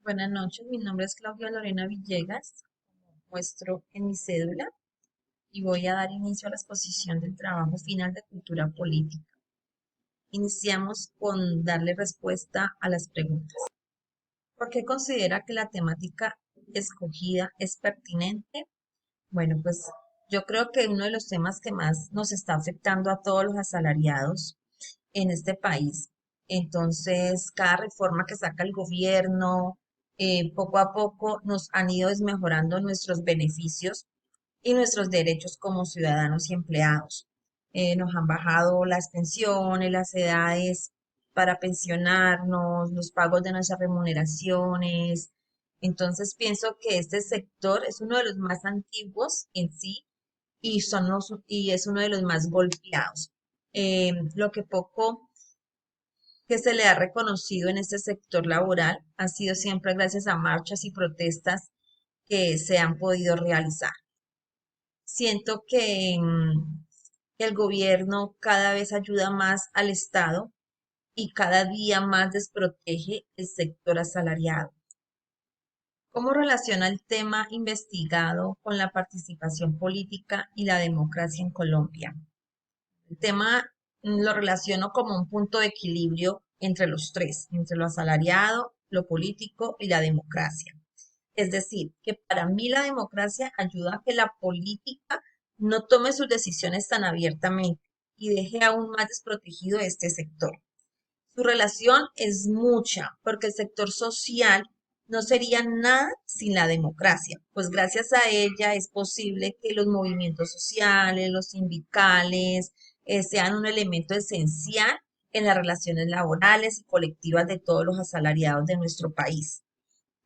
Buenas noches, mi nombre es Claudia Lorena Villegas, como muestro en mi cédula, y voy a dar inicio a la exposición del trabajo final de cultura política. Iniciamos con darle respuesta a las preguntas. ¿Por qué considera que la temática escogida es pertinente? Bueno, pues yo creo que uno de los temas que más nos está afectando a todos los asalariados en este país. Entonces, cada reforma que saca el gobierno, poco a poco nos han ido desmejorando nuestros beneficios y nuestros derechos como ciudadanos y empleados. Nos han bajado las pensiones, las edades para pensionarnos, los pagos de nuestras remuneraciones. Entonces, pienso que este sector es uno de los más antiguos en sí y es uno de los más golpeados. Lo que poco que se le ha reconocido en este sector laboral ha sido siempre gracias a marchas y protestas que se han podido realizar. Siento que el gobierno cada vez ayuda más al Estado y cada día más desprotege el sector asalariado. ¿Cómo relaciona el tema investigado con la participación política y la democracia en Colombia? El tema lo relaciono como un punto de equilibrio entre los tres, entre lo asalariado, lo político y la democracia. Es decir, que para mí la democracia ayuda a que la política no tome sus decisiones tan abiertamente y deje aún más desprotegido este sector. Su relación es mucha, porque el sector social no sería nada sin la democracia, pues gracias a ella es posible que los movimientos sociales, los sindicales, sean un elemento esencial en las relaciones laborales y colectivas de todos los asalariados de nuestro país.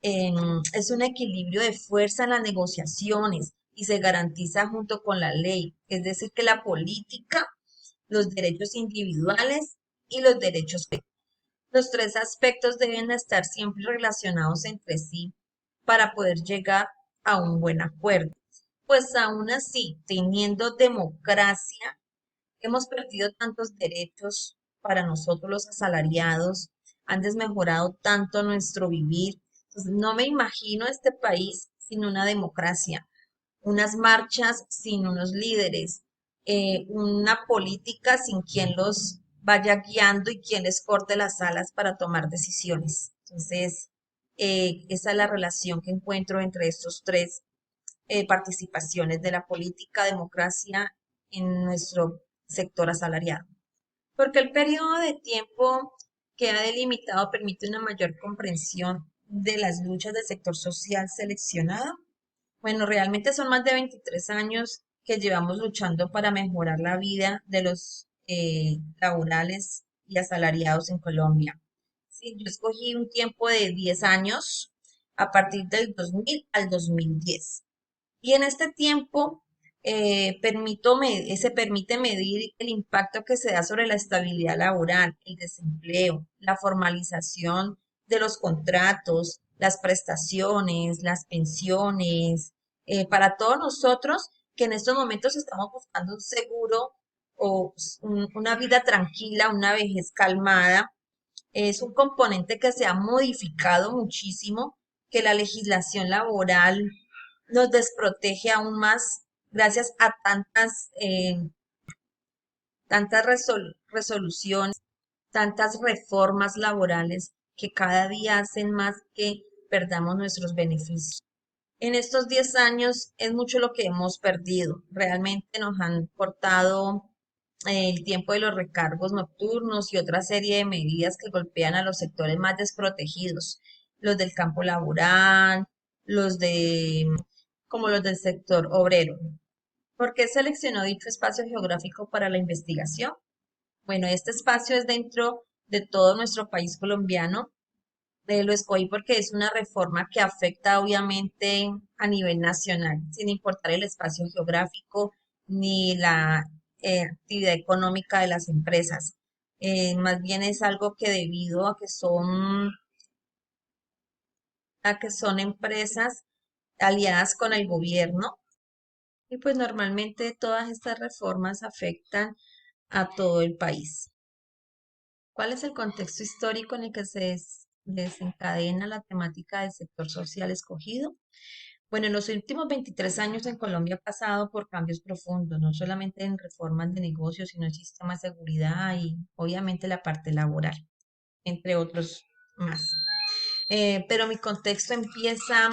Es un equilibrio de fuerza en las negociaciones y se garantiza junto con la ley, es decir, que la política, los derechos individuales y los derechos colectivos. Los tres aspectos deben estar siempre relacionados entre sí para poder llegar a un buen acuerdo. Pues aún así, teniendo democracia, hemos perdido tantos derechos para nosotros los asalariados, han desmejorado tanto nuestro vivir. Entonces, no me imagino este país sin una democracia, unas marchas sin unos líderes, una política sin quien los vaya guiando y quien les corte las alas para tomar decisiones. Entonces, esa es la relación que encuentro entre estos tres participaciones de la política, democracia en nuestro sector asalariado. Porque el periodo de tiempo que ha delimitado permite una mayor comprensión de las luchas del sector social seleccionado. Bueno, realmente son más de 23 años que llevamos luchando para mejorar la vida de los laborales y asalariados en Colombia. Sí, yo escogí un tiempo de 10 años a partir del 2000 al 2010. Y en este tiempo se permite medir el impacto que se da sobre la estabilidad laboral, el desempleo, la formalización de los contratos, las prestaciones, las pensiones, para todos nosotros que en estos momentos estamos buscando un seguro o una vida tranquila, una vejez calmada. Es un componente que se ha modificado muchísimo, que la legislación laboral nos desprotege aún más gracias a tantas resoluciones, tantas reformas laborales que cada día hacen más que perdamos nuestros beneficios. En estos 10 años es mucho lo que hemos perdido. Realmente nos han cortado el tiempo de los recargos nocturnos y otra serie de medidas que golpean a los sectores más desprotegidos, los del campo laboral, los de, como los del sector obrero. ¿Por qué seleccionó dicho espacio geográfico para la investigación? Bueno, este espacio es dentro de todo nuestro país colombiano. Lo escogí porque es una reforma que afecta obviamente a nivel nacional, sin importar el espacio geográfico ni la actividad económica de las empresas. Más bien es algo que debido a que son empresas aliadas con el gobierno y pues normalmente todas estas reformas afectan a todo el país. ¿Cuál es el contexto histórico en el que se desencadena la temática del sector social escogido? Bueno, en los últimos 23 años en Colombia ha pasado por cambios profundos, no solamente en reformas de negocios, sino en sistemas de seguridad y obviamente la parte laboral, entre otros más. Pero mi contexto empieza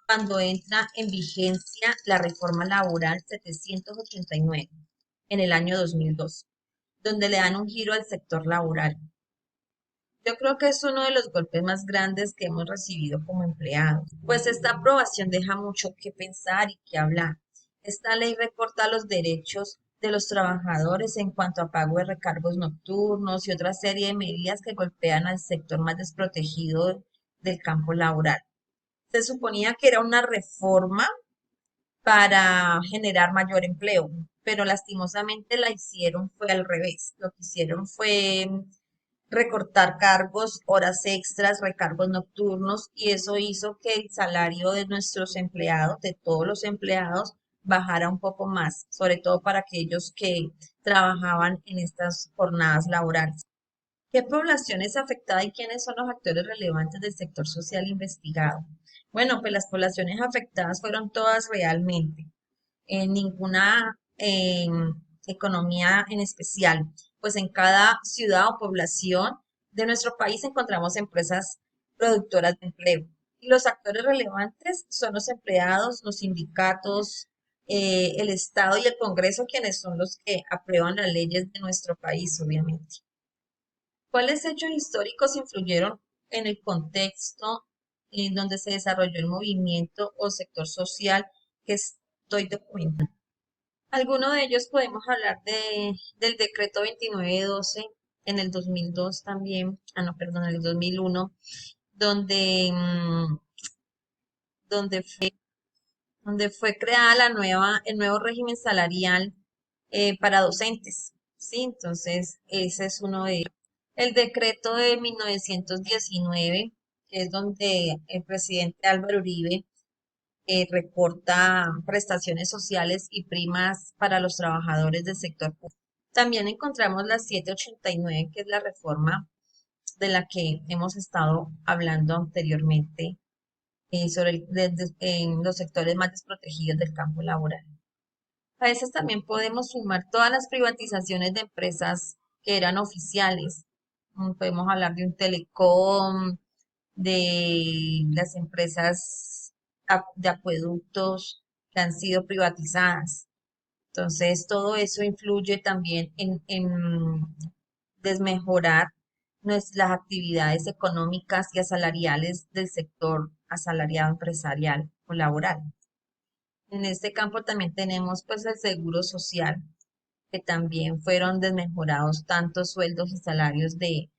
cuando entra en vigencia la reforma laboral 789 en el año 2002, donde le dan un giro al sector laboral. Yo creo que es uno de los golpes más grandes que hemos recibido como empleados, pues esta aprobación deja mucho que pensar y que hablar. Esta ley recorta los derechos de los trabajadores en cuanto a pago de recargos nocturnos y otra serie de medidas que golpean al sector más desprotegido del campo laboral. Se suponía que era una reforma para generar mayor empleo, pero lastimosamente la hicieron fue al revés. Lo que hicieron fue recortar cargos, horas extras, recargos nocturnos, y eso hizo que el salario de nuestros empleados, de todos los empleados, bajara un poco más, sobre todo para aquellos que trabajaban en estas jornadas laborales. ¿Qué población es afectada y quiénes son los actores relevantes del sector social investigado? Bueno, pues las poblaciones afectadas fueron todas realmente, en ninguna economía en especial, pues en cada ciudad o población de nuestro país encontramos empresas productoras de empleo. Y los actores relevantes son los empleados, los sindicatos, el Estado y el Congreso, quienes son los que aprueban las leyes de nuestro país, obviamente. ¿Cuáles hechos históricos influyeron en el contexto en donde se desarrolló el movimiento o sector social que estoy documentando? Alguno de ellos podemos hablar del decreto 2912 en el 2002 también, no, perdón, en el 2001, donde, donde fue, donde fue creada el nuevo régimen salarial para docentes, ¿sí? Entonces, ese es uno de ellos. El decreto de 1919, que es donde el presidente Álvaro Uribe recorta prestaciones sociales y primas para los trabajadores del sector público. También encontramos la 789, que es la reforma de la que hemos estado hablando anteriormente sobre en los sectores más desprotegidos del campo laboral. A veces también podemos sumar todas las privatizaciones de empresas que eran oficiales. Podemos hablar de un telecom, de las empresas de acueductos que han sido privatizadas. Entonces, todo eso influye también en desmejorar las actividades económicas y asalariales del sector asalariado empresarial o laboral. En este campo también tenemos pues el seguro social, que también fueron desmejorados tanto sueldos y salarios de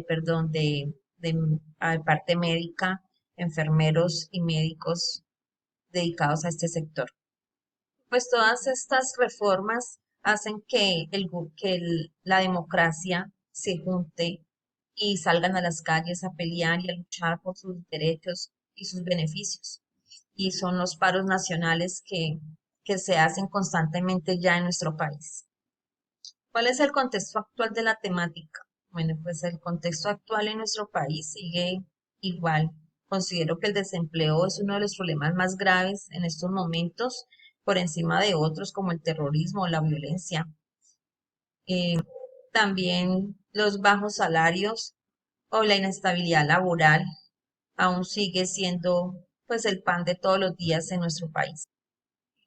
perdón, parte médica, enfermeros y médicos dedicados a este sector. Pues todas estas reformas hacen que, la democracia se junte y salgan a las calles a pelear y a luchar por sus derechos y sus beneficios. Y son los paros nacionales que se hacen constantemente ya en nuestro país. ¿Cuál es el contexto actual de la temática? Bueno, pues el contexto actual en nuestro país sigue igual. Considero que el desempleo es uno de los problemas más graves en estos momentos, por encima de otros como el terrorismo o la violencia. Eh, También los bajos salarios o la inestabilidad laboral aún sigue siendo pues el pan de todos los días en nuestro país.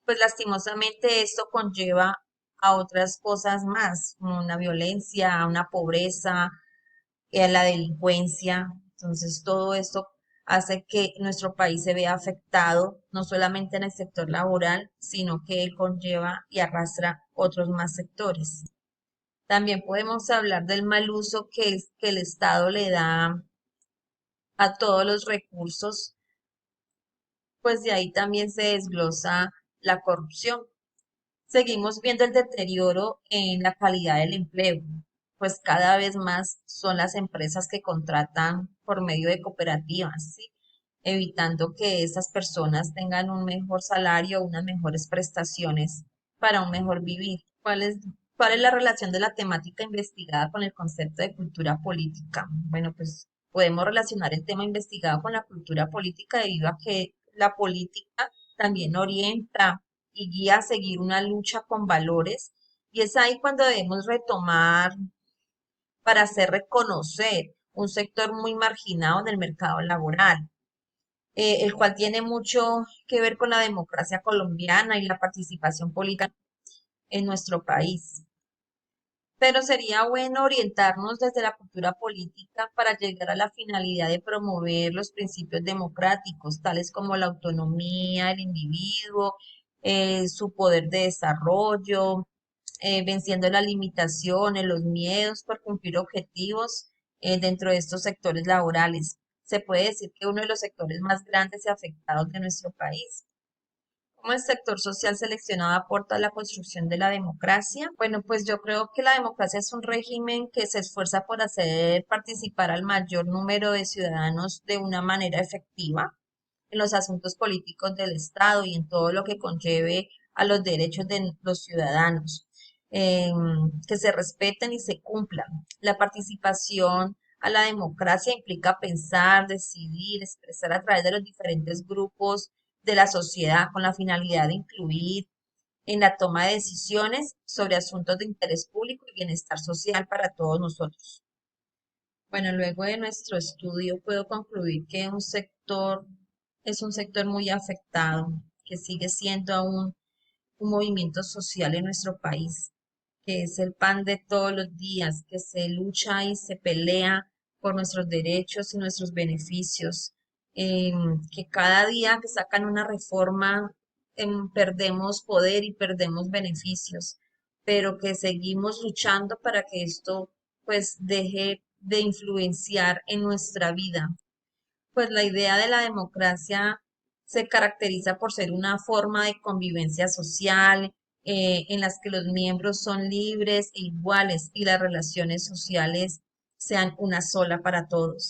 Pues lastimosamente esto conlleva a otras cosas más, como una violencia, a una pobreza, a la delincuencia. Entonces todo esto hace que nuestro país se vea afectado, no solamente en el sector laboral, sino que él conlleva y arrastra otros más sectores. También podemos hablar del mal uso que el Estado le da a todos los recursos, pues de ahí también se desglosa la corrupción. Seguimos viendo el deterioro en la calidad del empleo, pues cada vez más son las empresas que contratan por medio de cooperativas, ¿sí? Evitando que esas personas tengan un mejor salario, unas mejores prestaciones para un mejor vivir. ¿Cuál es la relación de la temática investigada con el concepto de cultura política? Bueno, pues podemos relacionar el tema investigado con la cultura política debido a que la política también orienta y guía a seguir una lucha con valores y es ahí cuando debemos retomar para hacer reconocer un sector muy marginado en el mercado laboral, el cual tiene mucho que ver con la democracia colombiana y la participación política en nuestro país. Pero sería bueno orientarnos desde la cultura política para llegar a la finalidad de promover los principios democráticos, tales como la autonomía del individuo, su poder de desarrollo, venciendo las limitaciones, los miedos por cumplir objetivos dentro de estos sectores laborales. Se puede decir que uno de los sectores más grandes y afectados de nuestro país. ¿Cómo el sector social seleccionado aporta a la construcción de la democracia? Bueno, pues yo creo que la democracia es un régimen que se esfuerza por hacer participar al mayor número de ciudadanos de una manera efectiva en los asuntos políticos del Estado y en todo lo que conlleve a los derechos de los ciudadanos, que se respeten y se cumplan. La participación a la democracia implica pensar, decidir, expresar a través de los diferentes grupos de la sociedad con la finalidad de incluir en la toma de decisiones sobre asuntos de interés público y bienestar social para todos nosotros. Bueno, luego de nuestro estudio puedo concluir que un sector es un sector muy afectado, que sigue siendo aún un movimiento social en nuestro país, que es el pan de todos los días, que se lucha y se pelea por nuestros derechos y nuestros beneficios, que cada día que sacan una reforma perdemos poder y perdemos beneficios, pero que seguimos luchando para que esto pues deje de influenciar en nuestra vida. Pues la idea de la democracia se caracteriza por ser una forma de convivencia social en las que los miembros son libres e iguales y las relaciones sociales sean una sola para todos.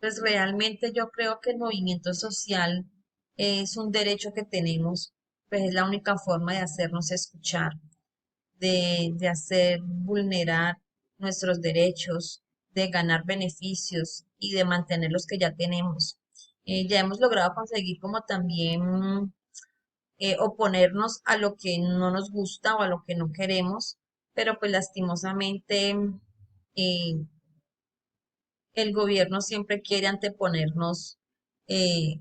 Pues realmente yo creo que el movimiento social es un derecho que tenemos, pues es la única forma de hacernos escuchar, de hacer vulnerar nuestros derechos, de ganar beneficios y de mantener los que ya tenemos. Ya hemos logrado conseguir como también oponernos a lo que no nos gusta o a lo que no queremos, pero pues lastimosamente eh, el gobierno siempre quiere anteponernos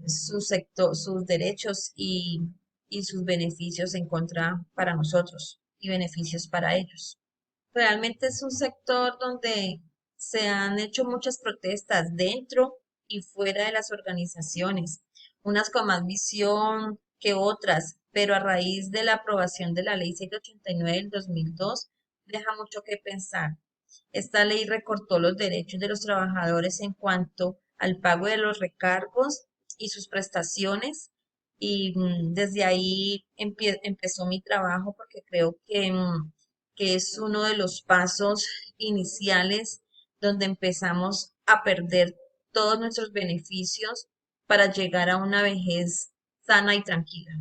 su sector, sus derechos y sus beneficios en contra para nosotros y beneficios para ellos. Realmente es un sector donde se han hecho muchas protestas dentro y fuera de las organizaciones, unas con más visión que otras, pero a raíz de la aprobación de la Ley 789 del 2002, deja mucho que pensar. Esta ley recortó los derechos de los trabajadores en cuanto al pago de los recargos y sus prestaciones. Y desde ahí empezó mi trabajo porque creo que es uno de los pasos iniciales donde empezamos a perder todos nuestros beneficios para llegar a una vejez sana y tranquila.